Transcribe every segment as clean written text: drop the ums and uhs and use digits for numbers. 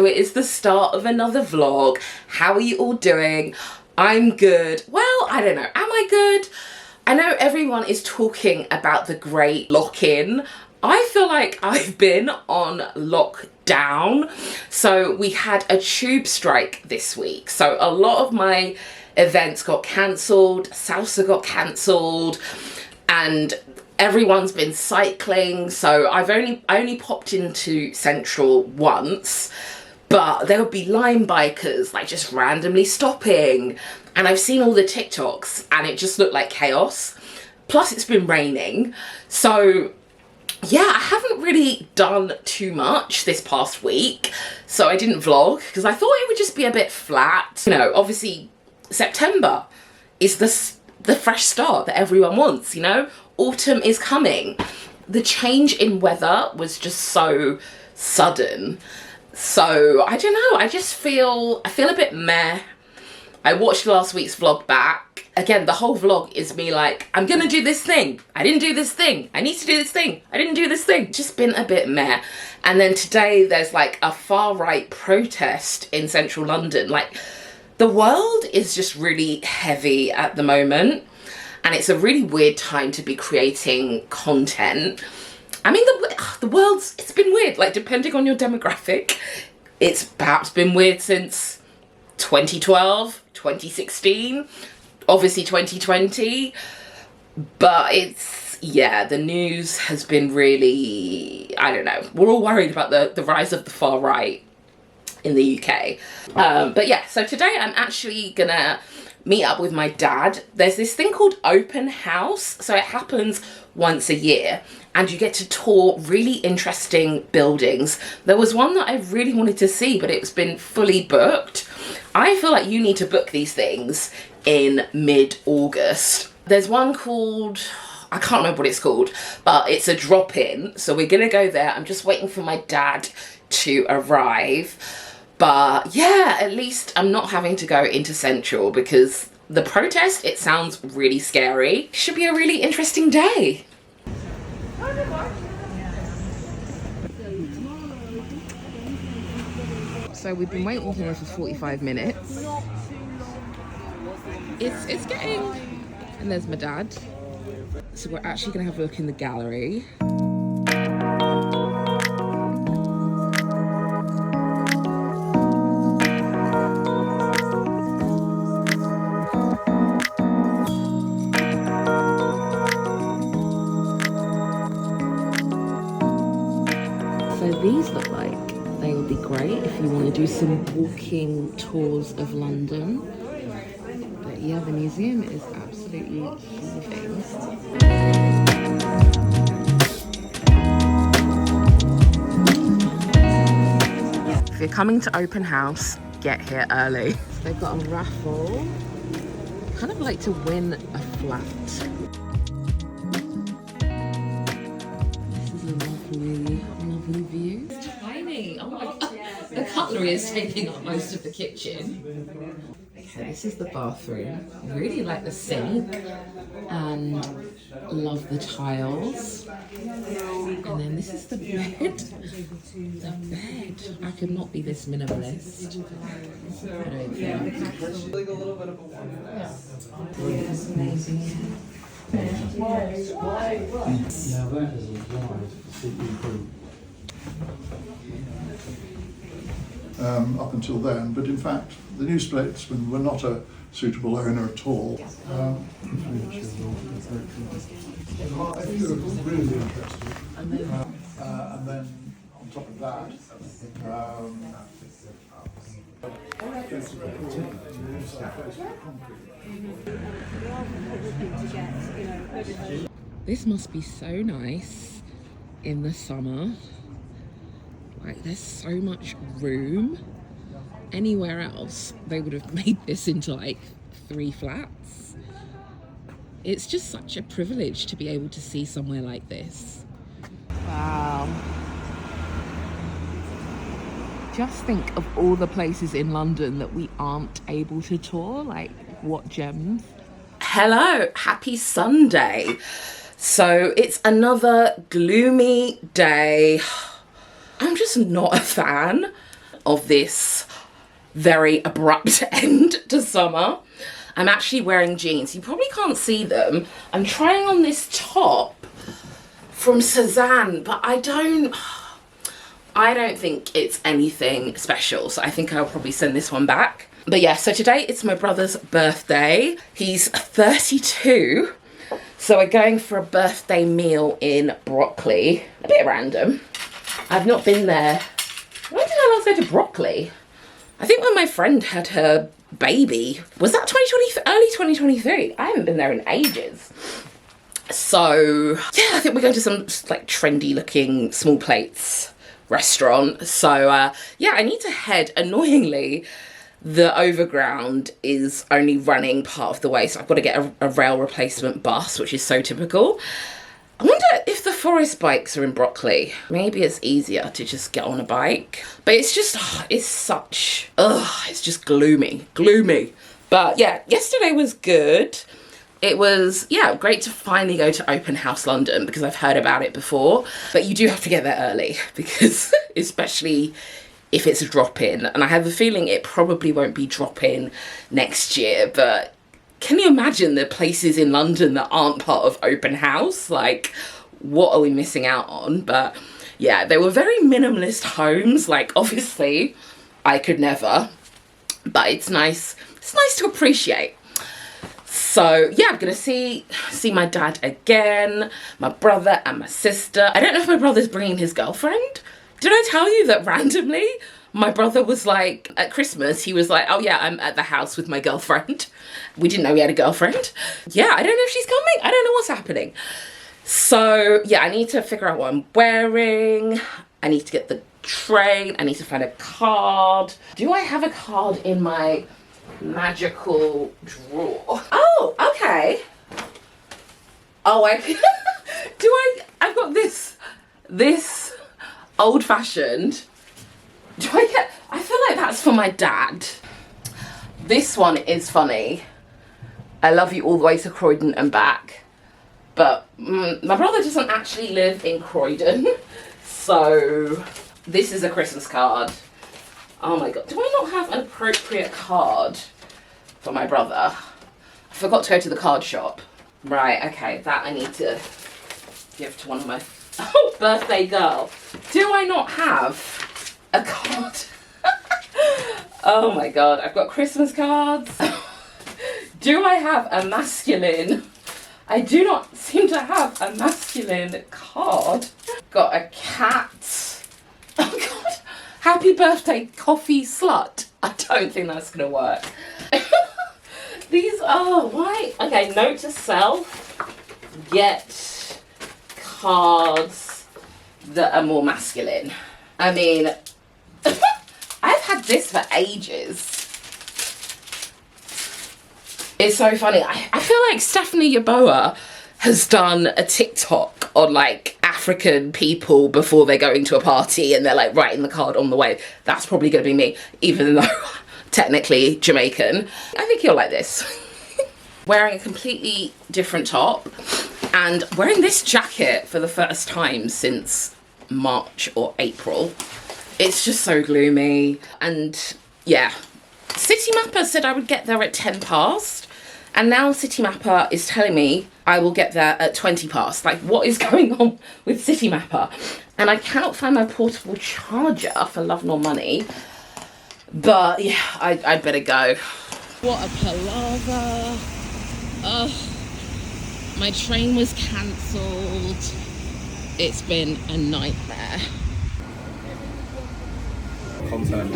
so it is the start of another vlog. How are you all doing? I'm good. Well, I don't know. Am I good? I know everyone is talking about the great lock-in. I feel like I've been on lockdown. So we had a tube strike this week. So a lot of my events got cancelled, salsa got cancelled, and everyone's been cycling. So I only popped into Central once, but there would be Lime bikers like just randomly stopping. And I've seen all the TikToks and it just looked like chaos. Plus it's been raining. So yeah, I haven't really done too much this past week. So I didn't vlog because I thought it would just be a bit flat. You know, obviously September is the fresh start that everyone wants, you know? Autumn is coming. The change in weather was just so sudden. So I don't know, I feel a bit meh. I watched last week's vlog back. Again, the whole vlog is me like, I'm gonna do this thing. I didn't do this thing. I need to do this thing. I didn't do this thing. Just been a bit meh. And then today there's like a far right protest in central London. Like the world is just really heavy at the moment. And it's a really weird time to be creating content. I mean, the world's, it's been weird. Like, depending on your demographic, it's perhaps been weird since 2012, 2016, obviously 2020. But it's, yeah, the news has been really, I don't know. We're all worried about the rise of the far right in the UK. But yeah, so today I'm actually gonna meet up with my dad. There's this thing called open house. So it happens once a year and you get to tour really interesting buildings. There was one that I really wanted to see, but it's been fully booked. I feel like you need to book these things in mid-August. There's one called, I can't remember what it's called, but it's a drop-in. So we're gonna go there. I'm just waiting for my dad to arrive. But yeah, at least I'm not having to go into Central because the protest, it sounds really scary. Should be a really interesting day. So we've been waiting here for 45 minutes. It's getting, and there's my dad. So we're actually gonna have a look in the gallery. These look like they would be great if you want to do some walking tours of London. But yeah, the museum is absolutely heaving. If you're coming to open house, get here early. So they've got a raffle. Kind of like to win a flat. Lovely view. It's tiny. Oh my god. The cutlery is taking up most of the kitchen. Okay, this is the bathroom. Really like the sink and love the tiles. And then this is the bed. The bed. I could not be this minimalist. I don't think. Up until then, but in fact the new statesmen were not a suitable owner at all. I think it was really interesting. And then on top of that, this must be so nice in the summer. Like there's so much room. Anywhere else they would have made this into like 3 flats. It's just such a privilege to be able to see somewhere like this. Wow. Just think of all the places in London that we aren't able to tour, like what gems. Hello, happy Sunday. So it's another gloomy day. I'm just not a fan. of this very abrupt end to summer. I'm actually wearing jeans. You probably can't see them. I'm trying on this top from Suzanne, but I don't think it's anything special. So I think I'll probably send this one back. But yeah, so today it's my brother's birthday. He's 32. So we're going for a birthday meal in Broccoli. A bit random. I've not been there. When did I last go to Broccoli? I think when my friend had her baby. Was that 2020, early 2023? I haven't been there in ages. So yeah, I think we're going to some like trendy looking small plates restaurant. So yeah, I need to head. Annoyingly, the overground is only running part of the way, so I've got to get a rail replacement bus, which is so typical. I wonder if the forest bikes are in Broccoli. Maybe it's easier to just get on a bike. But it's just, it's just gloomy. But yeah, yesterday was good. It was, yeah, great to finally go to Open House London because I've heard about it before. But you do have to get there early because especially if it's a drop-in. And I have a feeling it probably won't be drop-in next year, but can you imagine the places in London that aren't part of Open House? Like, what are we missing out on? But yeah, they were very minimalist homes. Like, obviously, I could never, but it's nice. It's nice to appreciate. So yeah, I'm gonna see my dad again, my brother and my sister. I don't know if my brother's bringing his girlfriend. Did I tell you that randomly my brother was like, at Christmas, he was like, oh yeah, I'm at the house with my girlfriend. We didn't know he had a girlfriend. Yeah, I don't know if she's coming. I don't know what's happening. So yeah, I need to figure out what I'm wearing. I need to get the train. I need to find a card. Do I have a card in my magical drawer? Oh, okay. Oh, I've got this old-fashioned. I feel like that's for my dad. This one is funny. I love you all the way to Croydon and back. But my brother doesn't actually live in Croydon. So this is a Christmas card. Oh my God, do I not have an appropriate card for my brother? I forgot to go to the card shop. Right, okay, that I need to give to one of my birthday girl. Do I not have a card? Oh my God, I've got Christmas cards. Do I have a masculine? I do not seem to have a masculine card. Got a cat. Oh God. Happy birthday, coffee slut. I don't think that's gonna work. These are, why? Okay, note to self. Get cards that are more masculine. I mean, I've had this for ages. It's so funny. I feel like Stephanie Yeboah has done a TikTok on like African people before they go into a party and they're like writing the card on the way. That's probably going to be me, even though technically Jamaican. I think you'll like this. Wearing a completely different top and wearing this jacket for the first time since March or April. It's just so gloomy. And yeah, City Mapper said I would get there at 10 past. And now City Mapper is telling me I will get there at 20 past. Like, what is going on with City Mapper? And I cannot find my portable charger for love nor money. But yeah, I'd better go. What a palaver. Ugh. My train was cancelled. It's been a nightmare. Content.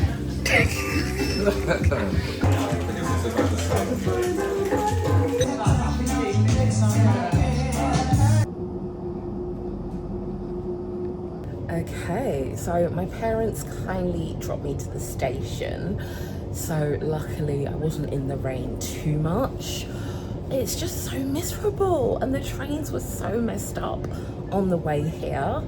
Okay, so my parents kindly dropped me to the station, so luckily I wasn't in the rain too much. It's just so miserable and the trains were so messed up on the way here.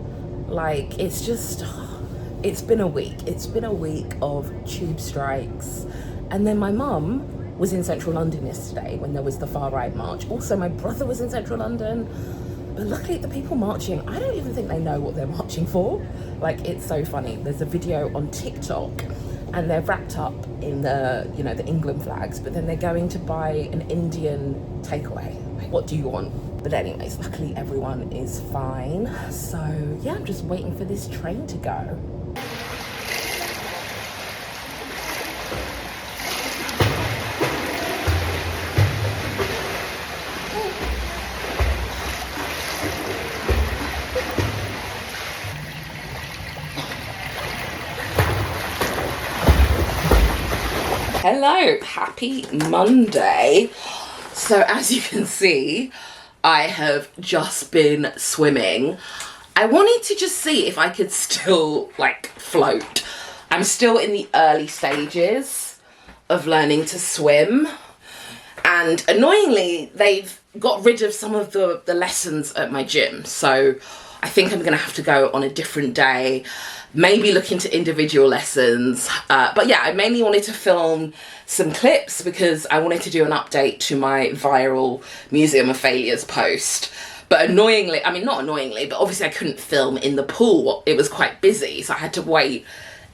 Like, it's been a week. It's been a week of tube strikes. And then my mum was in central London yesterday when there was the far right march. Also, my brother was in central London. But luckily the people marching, I don't even think they know what they're marching for. Like, it's so funny. There's a video on TikTok and they're wrapped up in the, you know, the England flags, but then they're going to buy an Indian takeaway. Like, what do you want? But anyways, luckily everyone is fine. So yeah, I'm just waiting for this train to go. Hello, happy Monday. So as you can see, I have just been swimming. I wanted to just see if I could still like float. I'm still in the early stages of learning to swim, and annoyingly they've got rid of some of the lessons at my gym, so I think I'm gonna have to go on a different day, maybe look into individual lessons. But yeah, I mainly wanted to film some clips because I wanted to do an update to my viral Museum of Failures post. But annoyingly, I mean not annoyingly, but obviously I couldn't film in the pool. It was quite busy, so I had to wait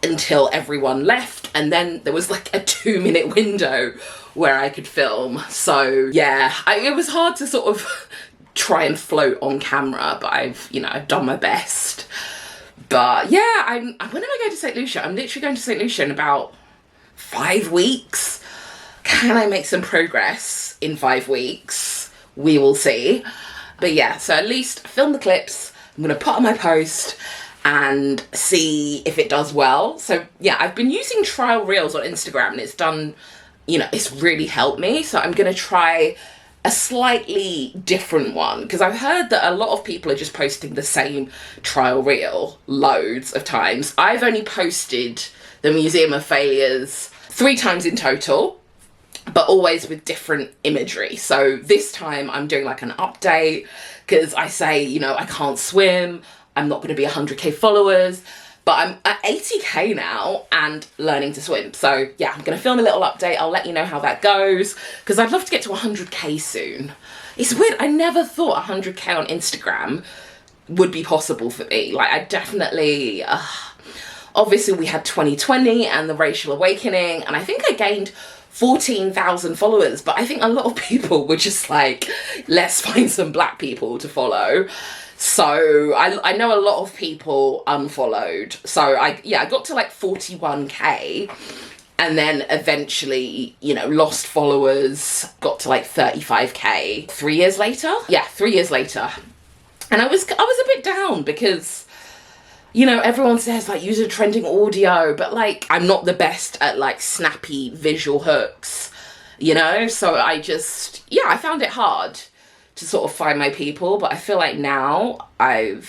until everyone left, and then there was like a 2-minute window where I could film. So yeah, it was hard to sort of try and float on camera, but I've done my best. But yeah, when am I going to St. Lucia? I'm literally going to St. Lucia in about 5 weeks. Can I make some progress in 5 weeks? We will see. But yeah, so at least film the clips. I'm going to put on my post and see if it does well. So yeah, I've been using trial reels on Instagram, and it's done, it's really helped me. So I'm going to try a slightly different one, because I've heard that a lot of people are just posting the same trial reel loads of times. I've only posted the Museum of Failures 3 times in total, but always with different imagery. So this time I'm doing like an update, because I say, I can't swim, I'm not going to be 100k followers, but I'm at 80k now and learning to swim. So yeah, I'm going to film a little update. I'll let you know how that goes, because I'd love to get to 100k soon. It's weird, I never thought 100k on Instagram would be possible for me. Like, I definitely, obviously we had 2020 and the racial awakening, and I think I gained 14,000 followers, but I think a lot of people were just like, let's find some black people to follow. So I know a lot of people unfollowed. So I got to like 41k, and then eventually, lost followers, got to like 35k 3 years later. Yeah, 3 years later. And I was a bit down because, everyone says like use a trending audio, but like I'm not the best at like snappy visual hooks, so I found it hard to sort of find my people. But I feel like now I'm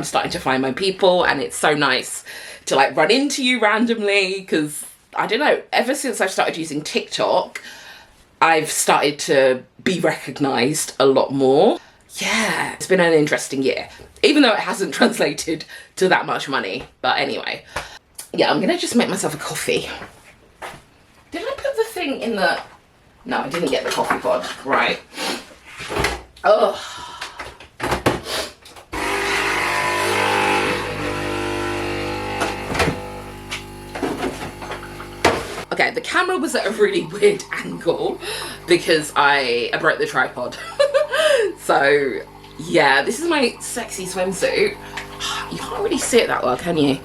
starting to find my people, and it's so nice to like run into you randomly, because I don't know, ever since I've started using TikTok, I've started to be recognized a lot more. Yeah, it's been an interesting year, even though it hasn't translated to that much money. But anyway, yeah, I'm gonna just make myself a coffee. Did I put the thing in the... No, I didn't get the coffee pod. Right. Oh. Okay, the camera was at a really weird angle because I broke the tripod. So yeah, this is my sexy swimsuit. You can't really see it that well, can you?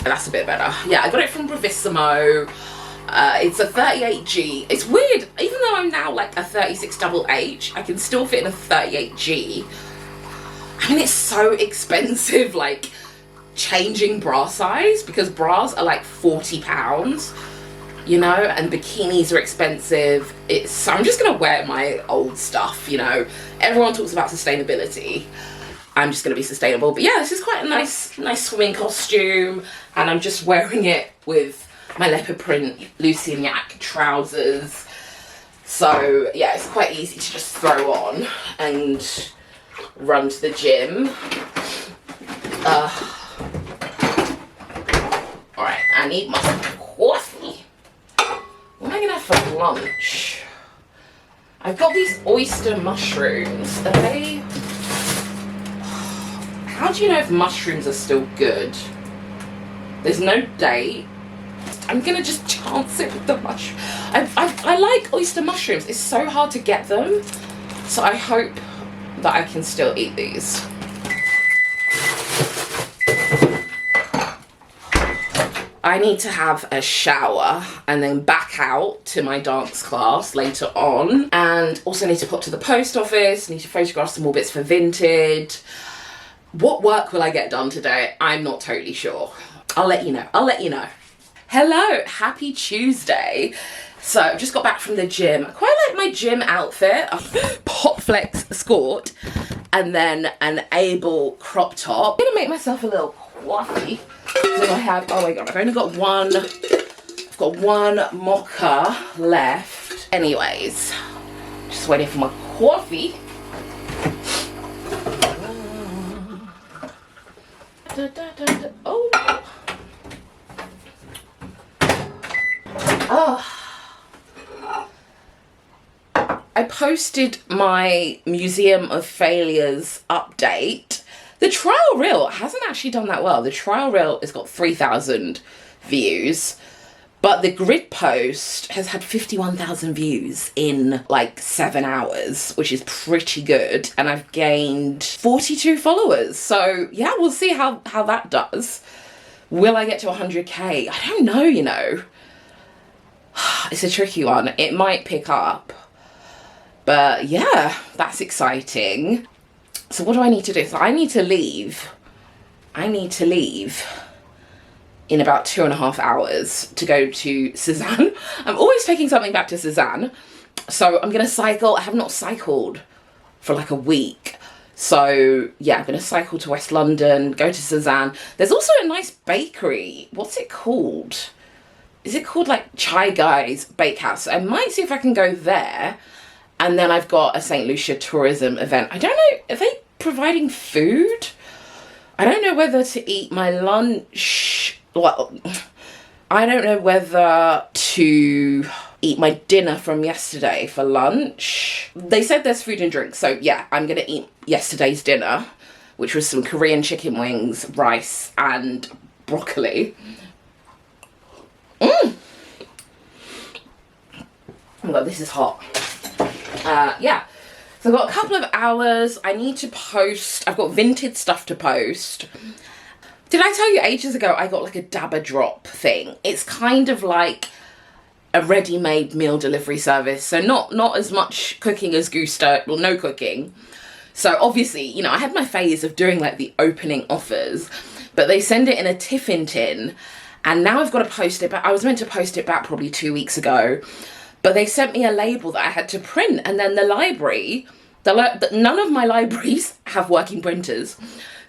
That's a bit better. Yeah, I got it from Bravissimo. It's a 38G. It's weird, even though I'm now like a 36HH, I can still fit in a 38G. I mean, it's so expensive, like, changing bra size, because bras are like £40, and bikinis are expensive. So I'm just gonna wear my old stuff, Everyone talks about sustainability. I'm just gonna be sustainable. But yeah, this is quite a nice swimming costume, and I'm just wearing it with my leopard print Lucia trousers. So yeah, it's quite easy to just throw on and run to the gym. Alright, I need my coffee. What am I gonna have for lunch? I've got these oyster mushrooms. Are they... How do you know if mushrooms are still good? There's no date. I'm gonna just chance it with the mushroom. I like oyster mushrooms. It's so hard to get them. So I hope that I can still eat these. I need to have a shower and then back out to my dance class later on. And also need to pop to the post office, need to photograph some more bits for Vinted. What work will I get done today? I'm not totally sure. I'll let you know. Hello, happy Tuesday. So I've just got back from the gym. I quite like my gym outfit. Pop flex skirt and then an Able crop top. I'm gonna make myself a little coffee. So I have, oh my god, I've only got one, I've got one mocha left. Anyways, just waiting for my coffee. Oh. Oh. I posted my Museum of Failures update. The trial reel hasn't actually done that well. The trial reel has got 3,000 views, but the grid post has had 51,000 views in like 7 hours, which is pretty good. And I've gained 42 followers. So yeah, we'll see how that does. Will I get to 100K? I don't know, you know. It's a tricky one. It might pick up. But yeah, that's exciting. So what do I need to do? So I need to leave in about 2.5 hours to go to Cézanne. I'm always taking something back to Cézanne. So I'm gonna cycle. I have not cycled for like a week. So yeah, I'm gonna cycle to West London, go to Cézanne. There's also a nice bakery. What's it called? Is it called like Chai Guy's Bakehouse? I might see if I can go there. And then I've got a St. Lucia tourism event. I don't know, are they providing food? I don't know whether to eat my lunch. Well, I don't know whether to eat my dinner from yesterday for lunch. They said there's food and drink. So yeah, I'm gonna eat yesterday's dinner, which was some Korean chicken wings, rice and broccoli. Oh my god, this is hot. Yeah, so I've got a couple of hours. I need to post. I've got Vinted stuff to post. Did I tell you ages ago I got like a Dabba Drop thing? It's kind of like a ready-made meal delivery service. So not as much cooking as Gusto. Well, no cooking. So obviously, you know, I had my phase of doing like the opening offers, but they send it in a tiffin tin. And now I've got to post it back. I was meant to post it back probably 2 weeks ago. But they sent me a label that I had to print, and then the library, none of my libraries have working printers.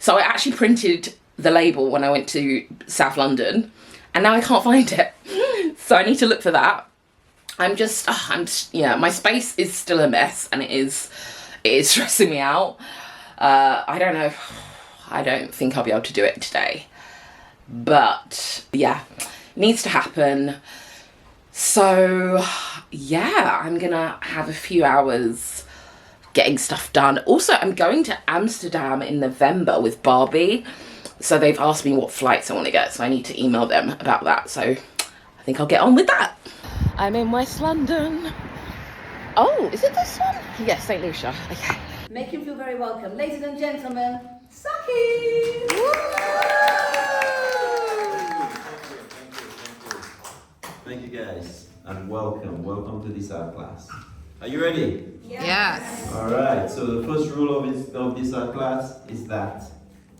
So I actually printed the label when I went to South London, and now I can't find it. So I need to look for that. Yeah, my space is still a mess, and it is stressing me out. I don't know. I don't think I'll be able to do it today. But yeah, it needs to happen. So yeah, I'm gonna have a few hours getting stuff done. Also, I'm going to Amsterdam in November with Barbie. So they've asked me what flights I want to get. So I need to email them about that. So I think I'll get on with that. I'm in West London. Oh, is it this one? Yes, St. Lucia. Okay. Make him feel very welcome. Ladies and gentlemen, Saki! Thank you guys, and welcome to this art class. Are you ready? Yes. Alright, so the first rule of this art class is that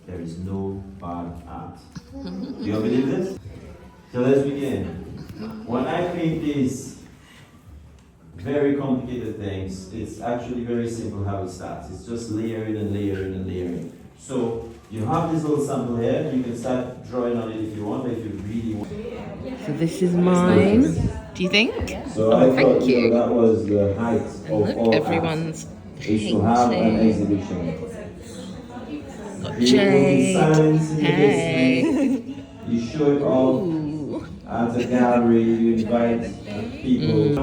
there is no bad art. Do you all believe this? So let's begin. When I paint these very complicated things, it's actually very simple how it starts. It's just layering and layering and layering. So you have this little sample here, you can start drawing on it if you want, but if you really want. So this is mine. Do you think? So oh, thank you. That was the height of look, all everyone's is to have an exhibition. Got Jade. Hey. You show it off at a gallery, you invite people.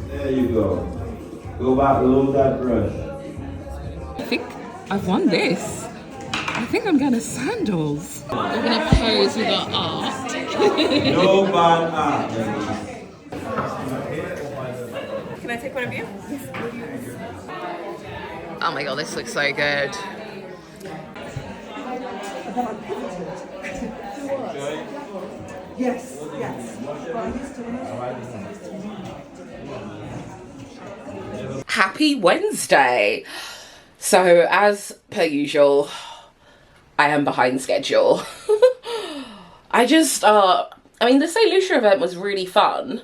There you go. Go back, load that brush. I think I've won this. I think I'm going to sandals. We're going to pose with our art. No bad art. Can I take one of you? Oh my god, this looks so good. Yes, yes. Happy Wednesday. So as per usual, I am behind schedule. I mean, the St. Lucia event was really fun,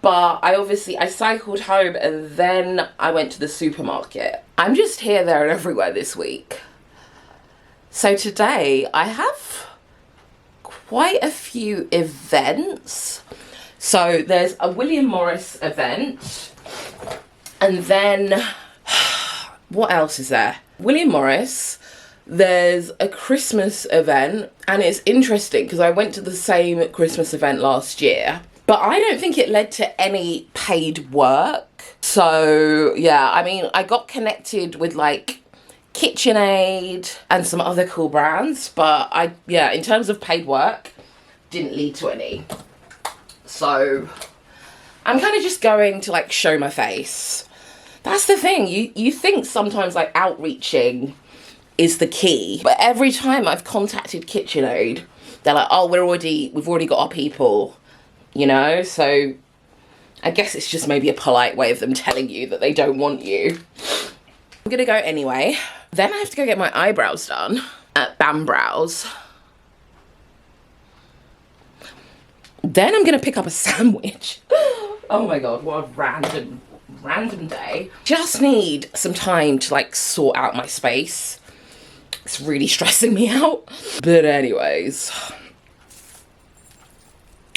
but I cycled home and then I went to the supermarket. I'm just here, there and everywhere this week. So today I have quite a few events. So there's a William Morris event, and then what else is there? William Morris, there's a Christmas event, and it's interesting because I went to the same Christmas event last year, but I don't think it led to any paid work. So yeah, I mean, I got connected with like KitchenAid and some other cool brands, but in terms of paid work, didn't lead to any. So I'm kind of just going to like show my face. That's the thing, you think sometimes like outreaching is the key, but every time I've contacted KitchenAid, they're like, oh, we've already got our people, you know? So I guess it's just maybe a polite way of them telling you that they don't want you. I'm gonna go anyway. Then I have to go get my eyebrows done at Bam Brows. Then I'm gonna pick up a sandwich. Oh my god, what a random day. Just need some time to like sort out my space. It's really stressing me out. But anyways.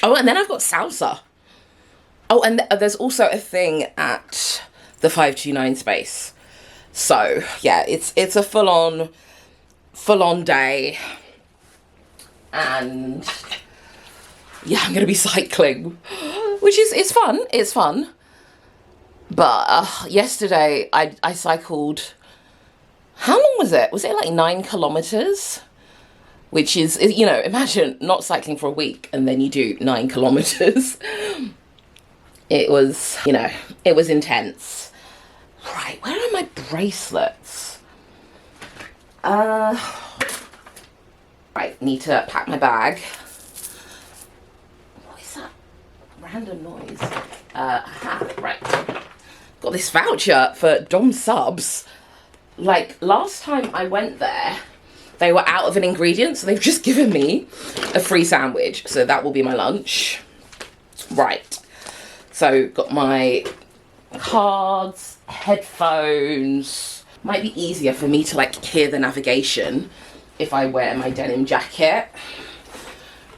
Oh, and then I've got salsa. Oh, and there's also a thing at the 529 space. So yeah, it's a full on day, and yeah, I'm gonna be cycling, which is it's fun. But yesterday I cycled. How long was it? Was it like 9 kilometers? Which is, you know, imagine not cycling for a week and then you do 9 kilometers. It was, you know, it was intense. Right, where are my bracelets? Right, need to pack my bag. What is that random noise? Right. Got this voucher for Dom Subs. Like, last time I went there, they were out of an ingredient, so they've just given me a free sandwich. So that will be my lunch. Right. So, got my cards, headphones. Might be easier for me to, like, hear the navigation if I wear my denim jacket.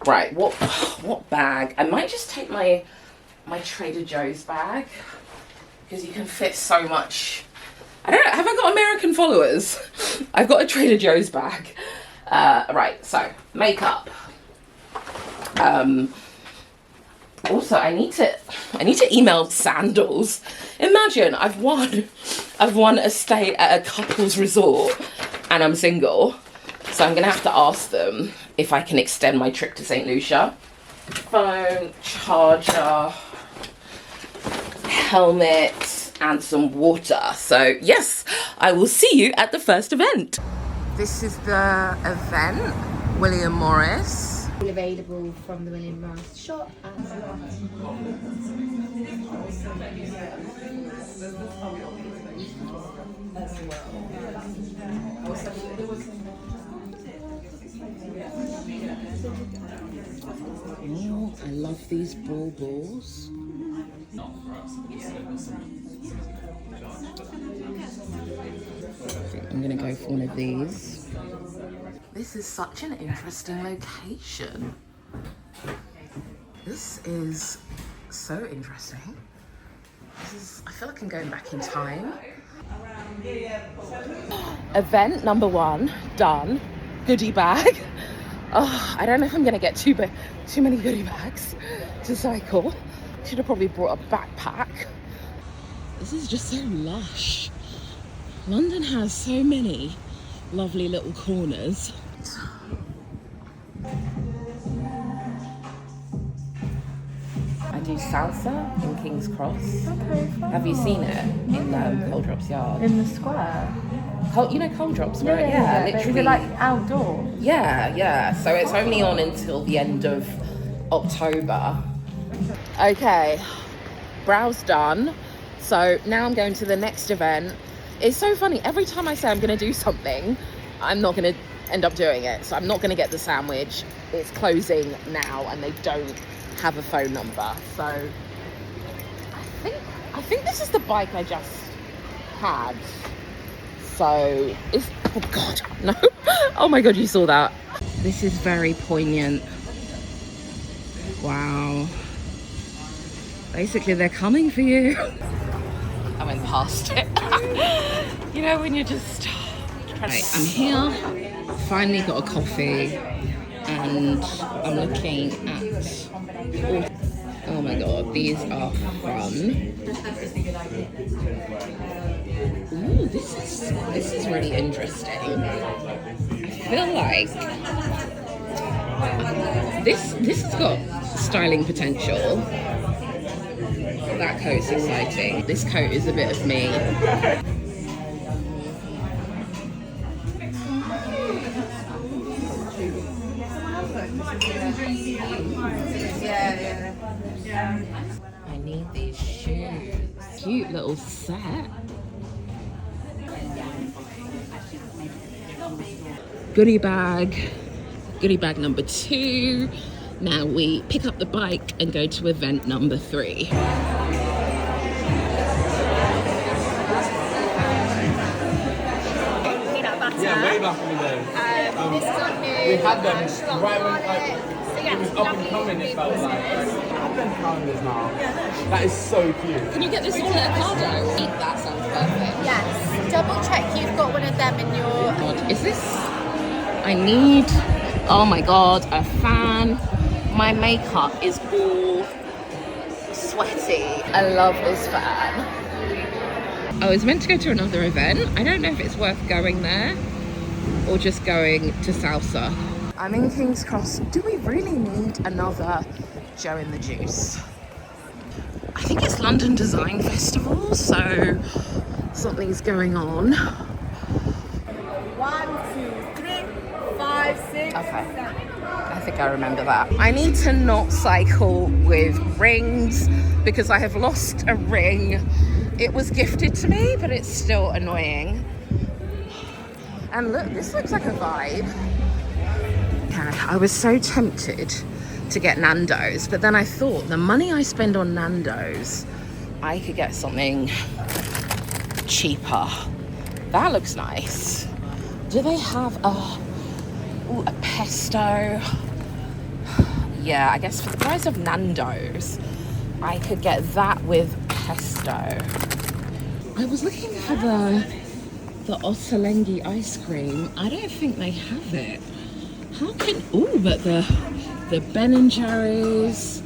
Right, what bag? I might just take my Trader Joe's bag, because you can fit so much. I don't know, have I got American followers? I've got a Trader Joe's bag. Right, so, makeup. Also, I need to email Sandals. Imagine, I've won a stay at a couple's resort, and I'm single. So I'm gonna have to ask them if I can extend my trip to St. Lucia. Phone, charger, helmet, and some water. So yes, I will see you at the first event. This is the event, William Morris. Available from the William Morris shop. Oh, I love these balls. I'm gonna go for one of these. This is such an interesting location. This is so interesting. I feel like I'm going back in time. Event number 1 done. Goodie bag. Oh, I don't know if I'm gonna get too many goodie bags to cycle. Should have probably brought a backpack. This is just so lush. London has so many lovely little corners. do salsa in King's Cross. Okay, fine. Have you seen it in Cold Drops Yard? In the square? You know Cold Drops, right? Yeah, but literally. is it like outdoors? Yeah. So it's only on until the end of October. Okay, browse done. So now I'm going to the next event. It's so funny. Every time I say I'm going to do something, I'm not going to end up doing it. So I'm not going to get the sandwich. It's closing now and they don't have a phone number. So I think this is the bike I just had. So it's, oh God, no. Oh my God, you saw that. This is very poignant. Wow. Basically, they're coming for you. I went past it. You know, when you're just right, I'm here. Finally got a coffee, and I'm looking at. Oh my God, these are fun. Ooh, this is really interesting. I feel like this has got styling potential. That coat's exciting. This coat is a bit of me. I need these shoes. Cute little set. Goodie bag number 2. Now we pick up the bike and go to event number 3. Yeah, way back in the day. This is on new. We had them right when it was up and coming, it felt like. Advent calendars now. That is so cute. Can you get this all at Ocado? That sounds perfect. Yes. Double check you've got one of them in your... God, is this... I need... Oh my God, a fan. My makeup is all sweaty. I love this fan. I was meant to go to another event. I don't know if it's worth going there or just going to salsa. I'm in King's Cross. Do we really need another Joe in the Juice? I think it's London Design Festival, so something's going on. 1, 2, 3, 5, 6. Okay. I think I remember that. I need to not cycle with rings because I have lost a ring. It was gifted to me, but it's still annoying. And look, this looks like a vibe. Okay, I was so tempted to get Nando's, but then I thought the money I spend on Nando's, I could get something cheaper. That looks nice. Do they have a pesto? Yeah, I guess for the price of Nando's, I could get that with pesto. I was looking for the Ottolenghi ice cream. I don't think they have it. How can... Ooh, but the Ben & Jerry's...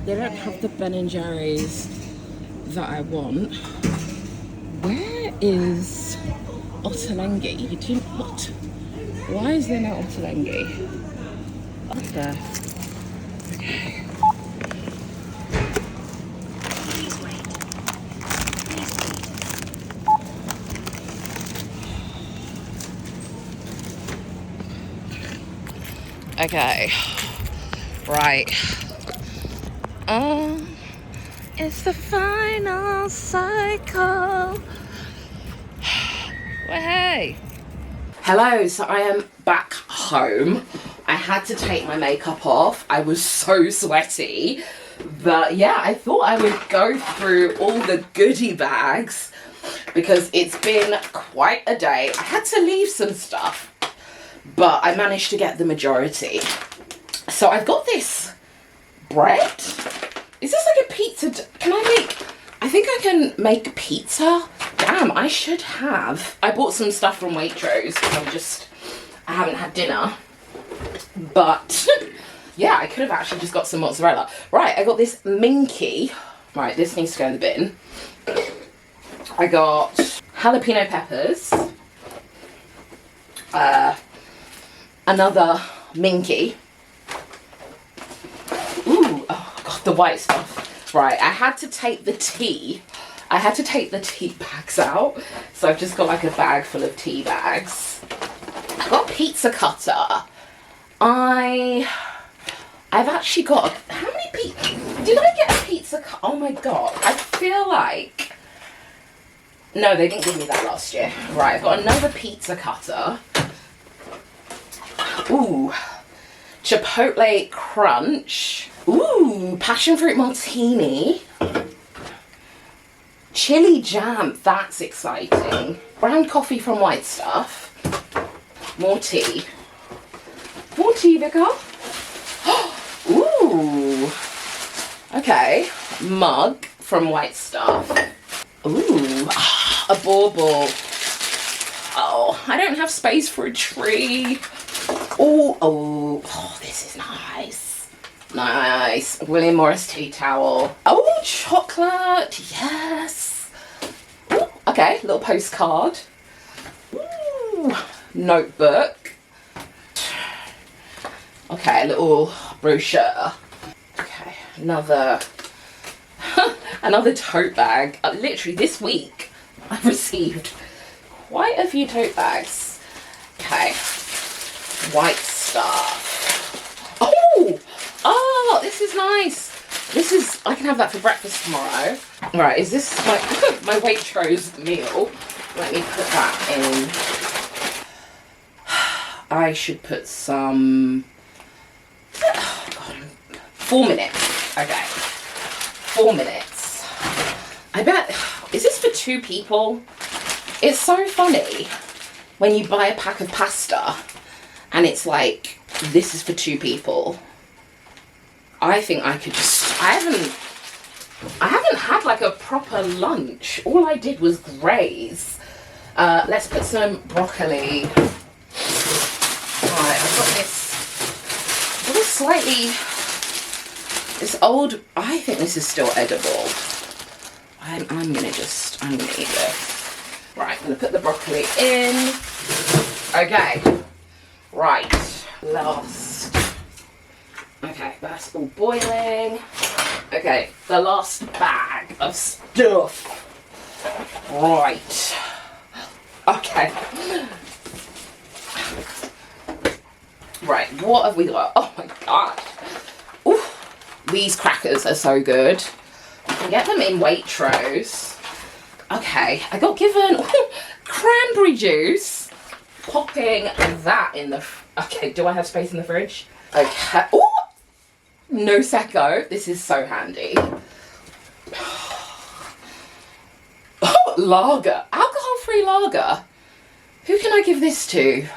They don't have the Ben & Jerry's that I want. Where is Ottolenghi? What? Why is there no Ottolenghi? Up there. Okay. Okay, right. It's the final cycle. Well, hey. Hello, so I am back home. I had to take my makeup off. I was so sweaty. But yeah, I thought I would go through all the goodie bags because it's been quite a day. I had to leave some stuff, but I managed to get the majority. So I've got this bread. Is this like a pizza? I think I can make pizza. Damn, I should have. I bought some stuff from Waitrose because I haven't had dinner. But yeah, I could have actually just got some mozzarella. Right, I got this minky. Right, this needs to go in the bin. I got jalapeno peppers. Another minky. Ooh, oh God, the white stuff. Right, I had to take the tea bags out. So I've just got like a bag full of tea bags. I got a pizza cutter. I've actually got, how many did I get a pizza cutter? Oh my God, I feel like, no, they didn't give me that last year. Right, I've got another pizza cutter. Ooh, Chipotle Crunch. Ooh, passion fruit martini. Chili jam, that's exciting. Brown coffee from White Stuff. More tea. More tea, Vicar. Ooh. Okay, mug from White Stuff. Ooh, a bauble. Oh, I don't have space for a tree. Oh, this is nice. Nice. William Morris tea towel. Oh, chocolate. Yes. Ooh, okay, little postcard. Ooh, notebook. Okay, a little brochure. Okay, another tote bag. Literally this week I've received quite a few tote bags. Okay, White Stuff. Oh, this is nice. I can have that for breakfast tomorrow. Right, is this my Waitrose meal? Let me put that in. I should put some, 4 minutes. Okay, 4 minutes. I bet, is this for 2 people? It's so funny when you buy a pack of pasta and it's like, this is for 2 people. I think I could just, I haven't had like a proper lunch. All I did was graze. Let's put some broccoli. Right, I've got this this old, I think this is still edible. I'm gonna eat this. Right, I'm gonna put the broccoli in. Okay, right, last. Okay, that's all boiling. Okay, the last bag of stuff. Right. Okay. Right, what have we got? Oh my God. Ooh, these crackers are so good. You can get them in Waitrose. Okay, I got given cranberry juice. Popping that in the, okay, do I have space in the fridge? Okay, ooh, no secco. This is so handy. Oh, lager, alcohol-free lager. Who can I give this to?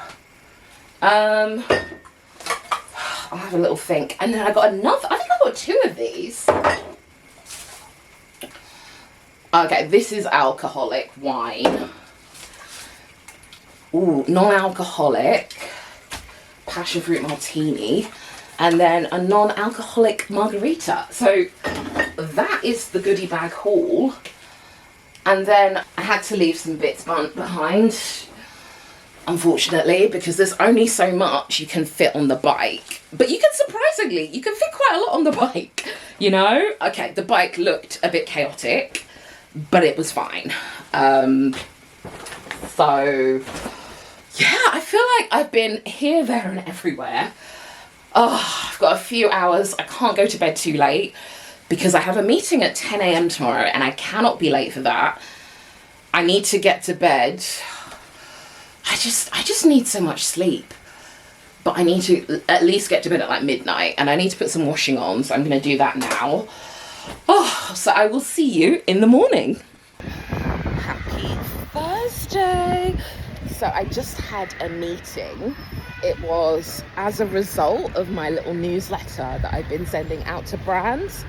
I'll have a little think. And then I got another, I think I got 2 of these. Okay, this is alcoholic wine. Ooh, non-alcoholic passion fruit martini. And then a non-alcoholic margarita. So that is the goodie bag haul. And then I had to leave some bits behind, unfortunately, because there's only so much you can fit on the bike. But you can, surprisingly, you can fit quite a lot on the bike, you know? Okay, the bike looked a bit chaotic, but it was fine. So, yeah, I feel like I've been here, there, and everywhere. Oh, I've got a few hours. I can't go to bed too late because I have a meeting at 10 a.m. tomorrow and I cannot be late for that. I need to get to bed. I just need so much sleep. But I need to at least get to bed at like midnight and I need to put some washing on, so I'm going to do that now. Oh, so I will see you in the morning. Happy Thursday. So I just had a meeting. It was as a result of my little newsletter that I've been sending out to brands.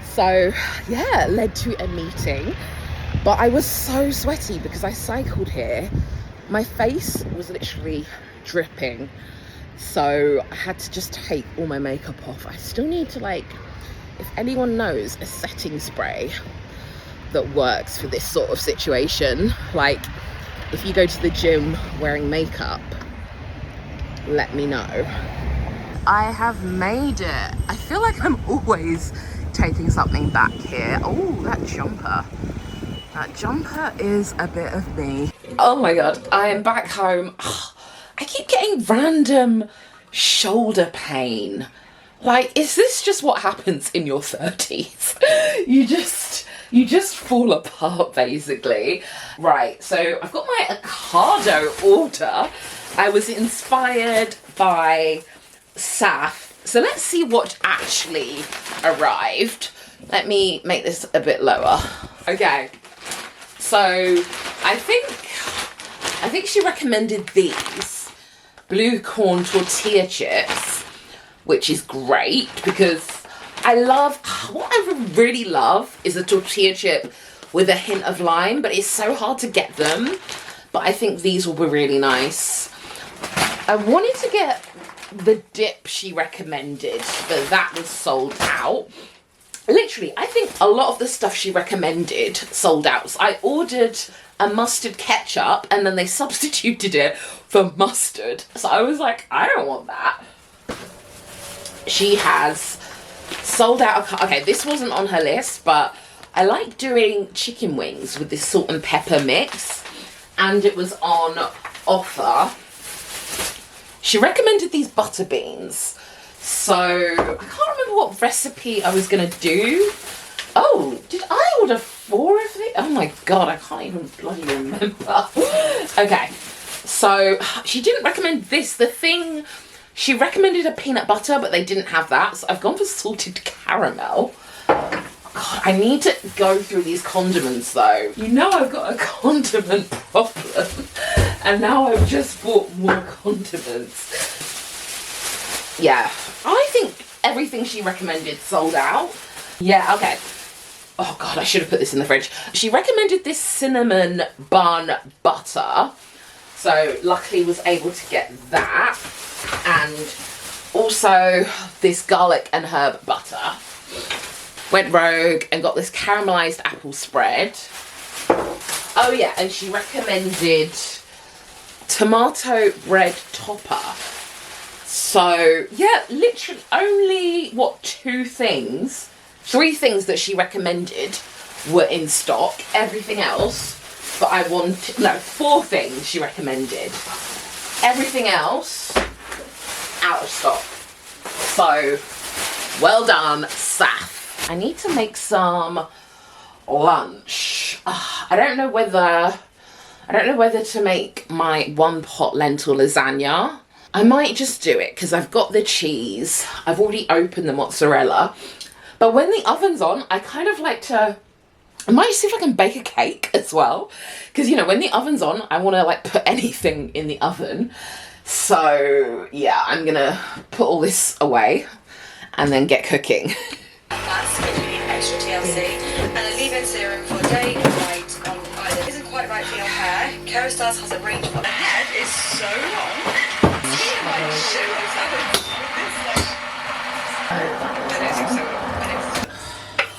So yeah, led to a meeting. But I was so sweaty because I cycled here. My face was literally dripping. So I had to just take all my makeup off. I still need to, like, if anyone knows a setting spray that works for this sort of situation, like if you go to the gym wearing makeup, let me know. I have made it. I feel like I'm always taking something back here. Oh, that jumper. That jumper is a bit of me. Oh my God, I am back home. I keep getting random shoulder pain. Like, is this just what happens in your 30s? You just fall apart, basically. Right, so I've got my Ocado order. I was inspired by Saf. So let's see what actually arrived. Let me make this a bit lower. Okay, so I think she recommended these blue corn tortilla chips, which is great because what I really love is a tortilla chip with a hint of lime, but it's so hard to get them. But I think these will be really nice. I wanted to get the dip she recommended, but that was sold out. Literally, I think a lot of the stuff she recommended sold out. So I ordered a mustard ketchup and then they substituted it for mustard. So I was like, I don't want that. She has sold out. Okay, this wasn't on her list, but I like doing chicken wings with this salt and pepper mix, and it was on offer. She recommended these butter beans. So I can't remember what recipe I was gonna do. Oh, did I order 4 of these? Oh my God, I can't even bloody remember. Okay, so she didn't recommend this. She recommended a peanut butter, but they didn't have that. So I've gone for salted caramel. God, I need to go through these condiments though. You know I've got a condiment problem. And now I've just bought more condiments. Yeah, I think everything she recommended sold out. Yeah, okay. Oh God, I should have put this in the fridge. She recommended this cinnamon bun butter. So luckily was able to get that. And also this garlic and herb butter. Went rogue and got this caramelized apple spread. Oh yeah, and she recommended tomato bread topper. So yeah, literally only three things that she recommended were in stock. Everything else, but 4 things she recommended. Everything else out of stock. So well done, Saf. I need to make some lunch. I don't know whether to make my 1-pot lentil lasagna. I might just do it because I've got the cheese. I've already opened the mozzarella. But when the oven's on, I kind of like to... I might see if I can bake a cake as well. Because, you know, when the oven's on, I want to, like, put anything in the oven. So, yeah, I'm going to put all this away and then get cooking. That's when you need extra TLC. And a leave-in serum for day and night on either. Isn't quite right for your hair. Kerastase has a range for... The head is so long.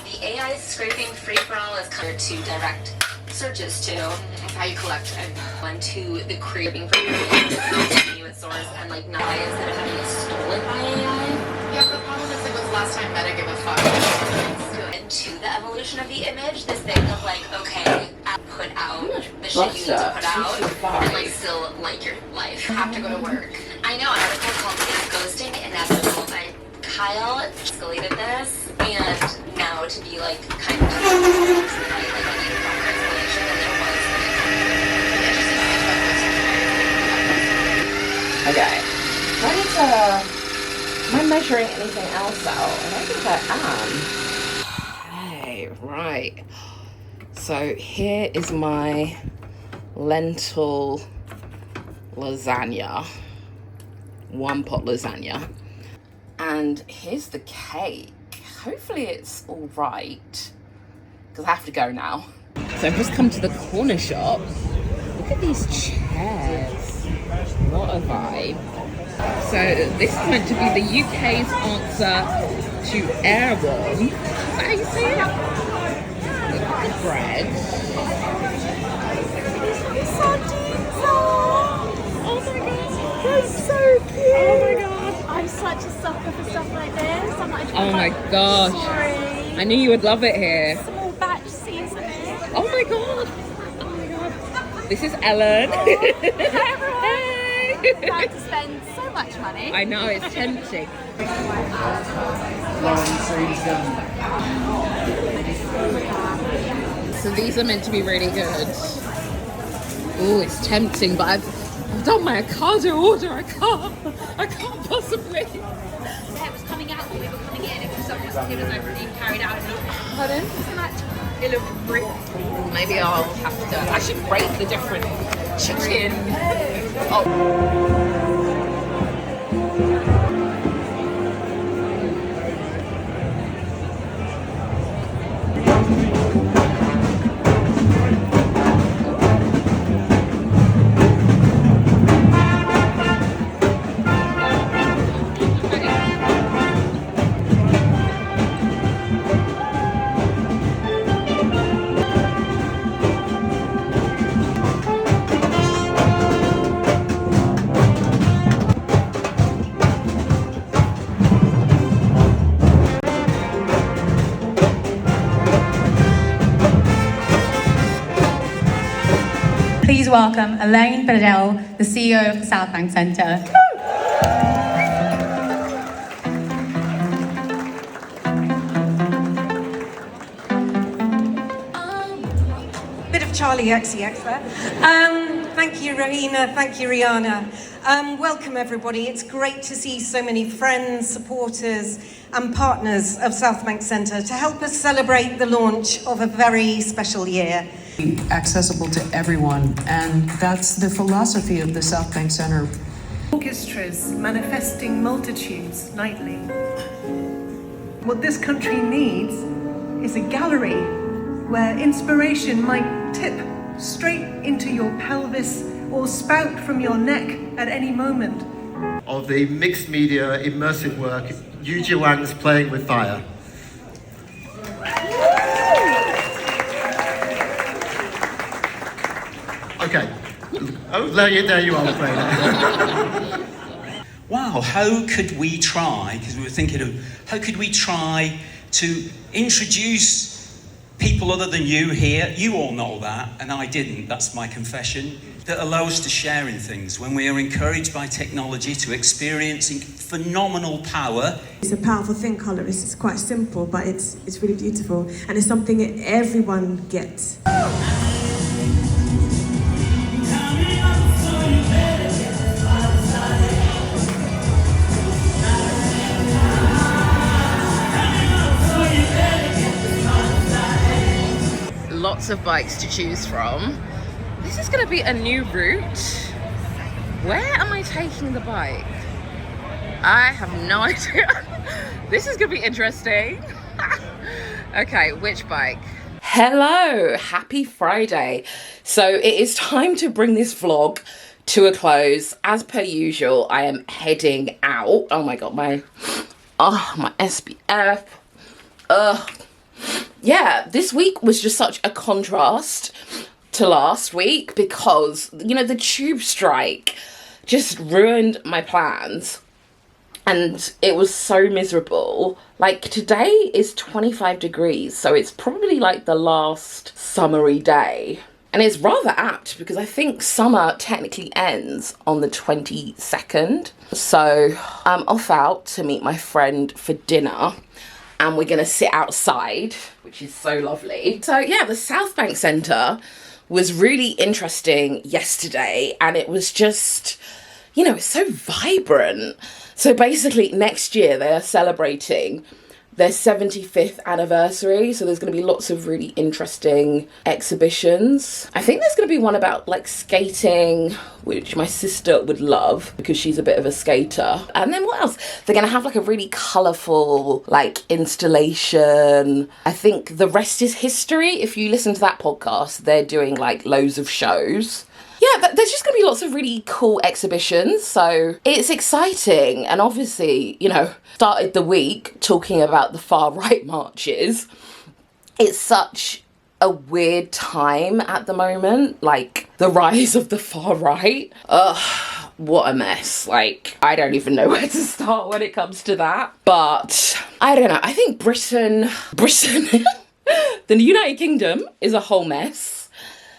The AI scraping free-for-all is compared to direct searches to how you collect and to the creating for continuous source and like not instead of having it stolen by AI. Yeah, the problem is it was last time Meta gave a fuck. And to the evolution of the image, this thing of like, okay, put out the shit you need to put out and like still like your life. Have to go to work. I know an article called Ghosting Inevitable by Kyle escalated this and now to be like kind of Okay. Am I measuring anything else out? I don't think I am. Okay, right. So here is my lentil lasagna. 1-pot lasagna. And here's the cake. Hopefully it's all right. Because I have to go now. So I've just come to the corner shop. Look at these chairs. What a vibe. So this is meant to be the UK's answer to errands. Is that how you say it? Look at the bread. Oh my god, that's so cute. Oh my god, I'm such a Oh my gosh. Sorry. I knew you would love it here. Small batch seasoning. Oh my god. Oh my god. This is Ellen. Hi everyone. Hey. About to spend so much money. I know, it's tempting. So these are meant to be really good. Oh, it's tempting, but I've done my Ocado order. I can't possibly. It was coming out when we were coming in. It was already carried out. Pardon? It looked real. Maybe I'll have to. I should rate the different chicken. Oh. Please welcome Elaine Bedell, the CEO of the South Bank Centre. Bit of Charlie XCX there. Thank you, Rowena. Thank you, Rihanna. Welcome, everybody. It's great to see so many friends, supporters, and partners of South Bank Centre to help us celebrate the launch of a very special year. Accessible to everyone, and that's the philosophy of the South Bank Centre. Orchestras manifesting multitudes nightly. What this country needs is a gallery where inspiration might tip straight into your pelvis or spout from your neck at any moment. Of the mixed media immersive work, Yu Jiwan's Playing with Fire. Okay. Oh, there you are, playing. Wow, how could we try, because we were thinking of, how could we try to introduce people other than you here? You all know that, and I didn't, that's my confession. That allow us to share in things when we are encouraged by technology to experiencing phenomenal power. It's a powerful thing, colour. It's quite simple, but it's really beautiful, and it's something everyone gets. Lots of bikes to choose from. This is going to be a new route. Where am I taking the bike? I have no idea. This is going to be interesting. Okay, which bike? Hello, happy Friday. So it is time to bring this vlog to a close. As per usual, I am heading out. Oh my god, my SPF. Yeah, this week was just such a contrast to last week because, you know, the tube strike just ruined my plans and it was so miserable. Like, today is 25 degrees, so it's probably like the last summery day. And it's rather apt because I think summer technically ends on the 22nd. So I'm off out to meet my friend for dinner. And we're gonna sit outside, which is so lovely. So yeah, the South Bank Centre was really interesting yesterday, and it was just, you know, it's so vibrant. So basically next year they are celebrating their 75th anniversary, so there's going to be lots of really interesting exhibitions. I think there's going to be one about like skating, which my sister would love because she's a bit of a skater. And then what else? They're going to have like a really colourful like installation. I think The Rest is History. If you listen to that podcast, they're doing like loads of shows. Yeah, there's just going to be lots of really cool exhibitions, so it's exciting. And obviously, you know, started the week talking about the far-right marches. It's such a weird time at the moment, like the rise of the far-right. what a mess. Like, I don't even know where to start when it comes to that. But I don't know. I think Britain, the United Kingdom is a whole mess.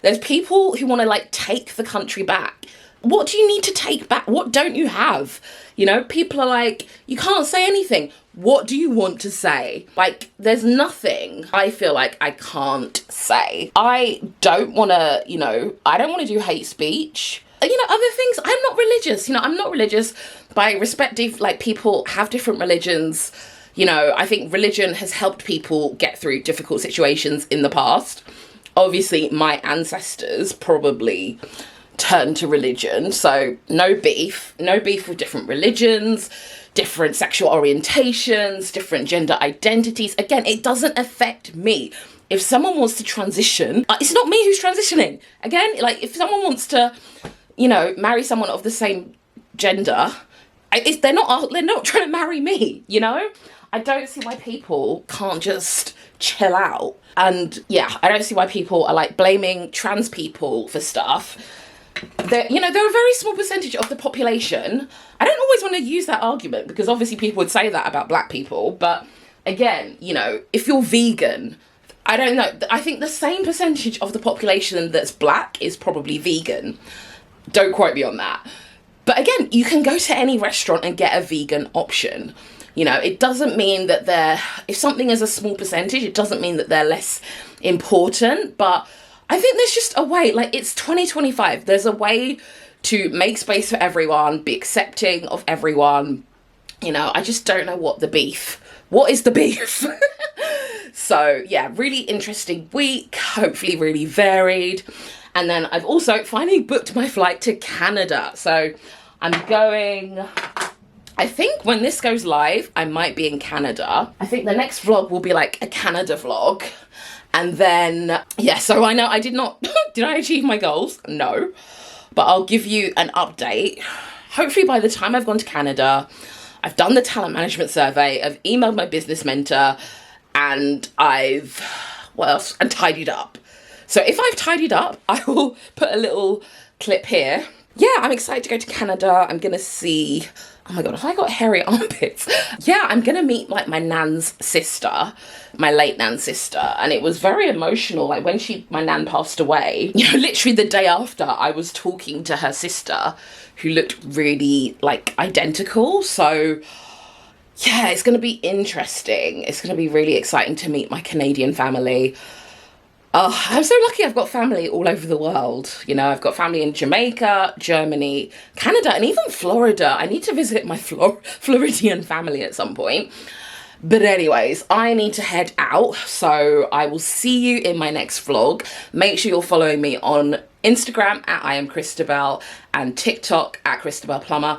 There's people who want to like take the country back. What do you need to take back? What don't you have? You know, people are like, you can't say anything. What do you want to say? Like, there's nothing I feel like I can't say. I don't want to, you know, I don't want to do hate speech. You know, other things, I'm not religious. You know, I'm not religious, but I respect, like, people have different religions. You know, I think religion has helped people get through difficult situations in the past. Obviously, my ancestors probably turned to religion, so no beef with different religions, different sexual orientations, different gender identities. Again, it doesn't affect me. If someone wants to transition, it's not me who's transitioning. Again, like, if someone wants to, you know, marry someone of the same gender, they're not trying to marry me, you know? I don't see why people can't just chill out. And yeah, I don't see why people are like blaming trans people for stuff. They're a very small percentage of the population. I don't always want to use that argument because obviously people would say that about black people. But again, you know, if you're vegan, I don't know. I think the same percentage of the population that's black is probably vegan. Don't quote me on that. But again, you can go to any restaurant and get a vegan option. You know, it doesn't mean that if something is a small percentage, it doesn't mean that they're less important. But I think there's just a way, like, it's 2025. There's a way to make space for everyone, be accepting of everyone. You know, I just don't know what is the beef? So yeah, really interesting week, hopefully really varied. And then I've also finally booked my flight to Canada. So I'm going, I think when this goes live, I might be in Canada. I think the next vlog will be like a Canada vlog. And then, yeah, so I know I did I achieve my goals? No. But I'll give you an update. Hopefully by the time I've gone to Canada, I've done the talent management survey, I've emailed my business mentor, and I've tidied up. So if I've tidied up, I will put a little clip here. Yeah, I'm excited to go to Canada. I'm gonna see, oh my God, have I got hairy armpits? Yeah, I'm gonna meet like my nan's sister, my late nan's sister. And it was very emotional. Like when my nan passed away, you know, literally the day after, I was talking to her sister who looked really like identical. So yeah, it's gonna be interesting. It's gonna be really exciting to meet my Canadian family. Oh, I'm so lucky I've got family all over the world. You know, I've got family in Jamaica, Germany, Canada, and even Florida. I need to visit my Floridian family at some point. But anyways, I need to head out. So I will see you in my next vlog. Make sure you're following me on Instagram at I am Kristabel and TikTok at Kristabel Plumber.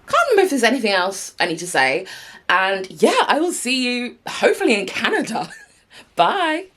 Can't remember if there's anything else I need to say. And yeah, I will see you hopefully in Canada. Bye.